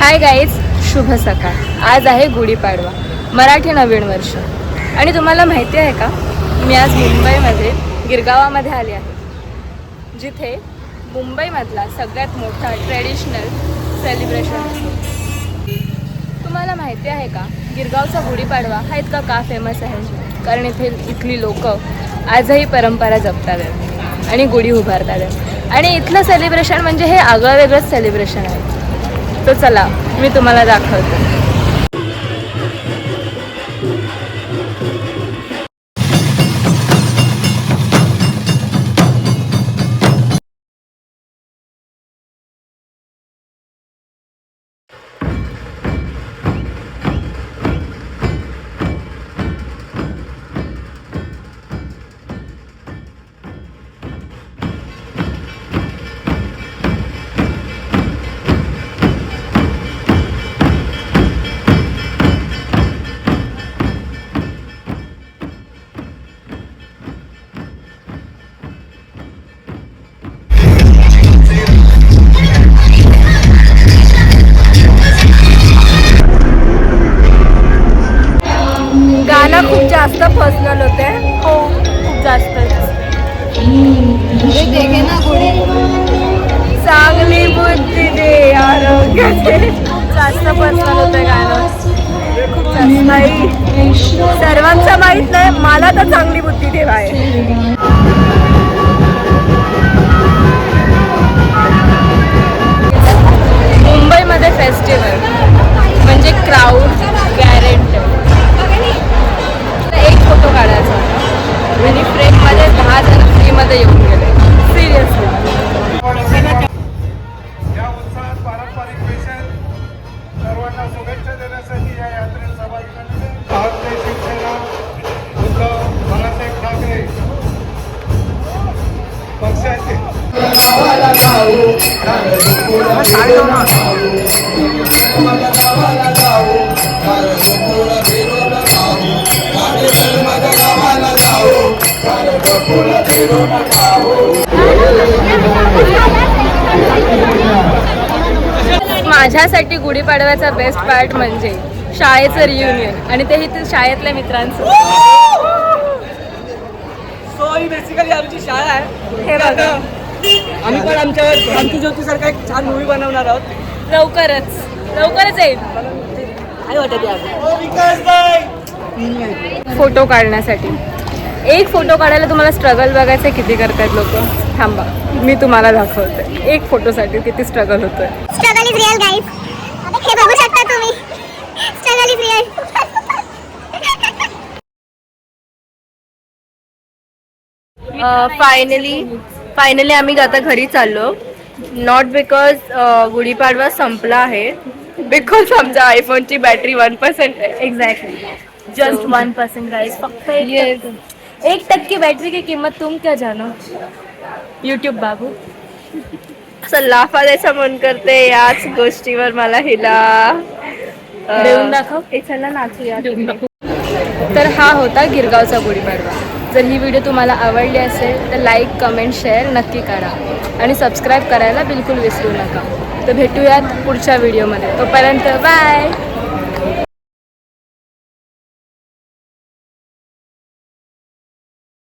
Hi guys, शुभ सकाळ. आज आहे गुढीपाडवा, मराठी नवीन वर्ष. आणि तुम्हाला माहिती आहे का, मी आज मुंबईमध्ये गिरगावामध्ये आली आहे, जिथे मुंबईमधला सगळ्यात मोठा ट्रेडिशनल सेलिब्रेशन असतो. तुम्हाला माहिती आहे का, गिरगावचा गुढीपाडवा हा इतका का फेमस आहे? कारण इथली लोक आजही परंपरा जपतात आणि गुढी उभारतात. आणि इथलं सेलिब्रेशन म्हणजे हे आगळं वेगळंच सेलिब्रेशन आहे. तो चला मी तुम्हाला दाखवते. गाणं खूप जास्त पर्सनल होते. हो, खूप जास्त. ना गुढी चांगली बुद्धी दे आरोग्याचे. खूप जास्त पर्सनल होतं गाणं, खूप जास्त. नाही, सर्वांचं माहीत नाही, मला तर चांगली बुद्धी देवा आहे. मुंबईमध्ये फेस्टिवल म्हणजे क्राऊड गॅरेंटेड. एक फोटो काढायचा आणि फ्रेममध्ये 10 जण फ्रीमध्ये येऊन गेले. सिरियसली. या उत्साहात पारंपरिक वेशात सर्वांना शुभेच्छा देण्यासाठी या यात्रेत सहभागी झालेले भारतीय शिवसेना उद्धव बाळासाहेब ठाकरे पक्षाचे माझ्यासाठी गुढीपाडव्याचा बेस्ट पार्ट म्हणजे शाळेचं रियुनियन, आणि तेही ते शाळेतल्या मित्रांचं. सो ही बेसिकली आमची शाळा आहे. हे बघा, आम्ही पण आमच्या क्रांती ज्योतीसारखा एक छान मूवी बनवणार आहोत. लवकरच येईल. काय वाटत फोटो काढण्यासाठी एक फोटो काढायला तुम्हाला स्ट्रगल बघायचं किती करतायत लोक. थांबा, मी तुम्हाला दाखवते एक फोटोसाठी किती स्ट्रगल होतोय. Struggle is real guys. हे बघू शकता तुम्ही, स्ट्रगल इज रियल. फायनली आम्ही आता घरी चाललो. नॉट बिकॉज गुढीपाडवा संपला आहे, बिकॉज आमच्या आयफोनची बॅटरी 1% आहे. Exactly, just 1% guys. फक्त 1% बॅटरी की किंमत तुम क्या जानो. यूट्यूब बाबू. असं लाफा द्यायचं मन करते याच गोष्टीवर मला. हिला देऊन दाखव, चला नाचूया. तर हा होता गिरगावचा गुढीपाडवा. जर ही व्हिडिओ तुम्हाला आवडली असेल तर लाईक, कमेंट, शेअर नक्की करा आणि सबस्क्राईब करायला बिलकुल विसरू नका. तर भेटूयात पुढच्या व्हिडिओमध्ये. तोपर्यंत बाय.